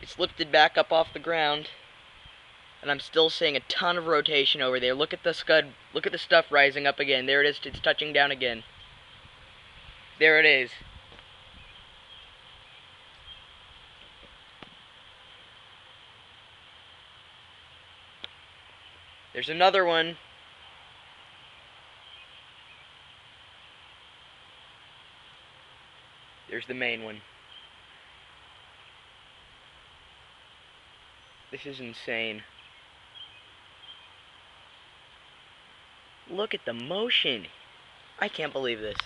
It's lifted back up off the ground. And I'm still seeing a ton of rotation over there. Look at the scud. Look at the stuff rising up again. There it is. It's touching down again. There it is. There's another one. There's the main one. This is insane. Look at the motion. I can't believe this.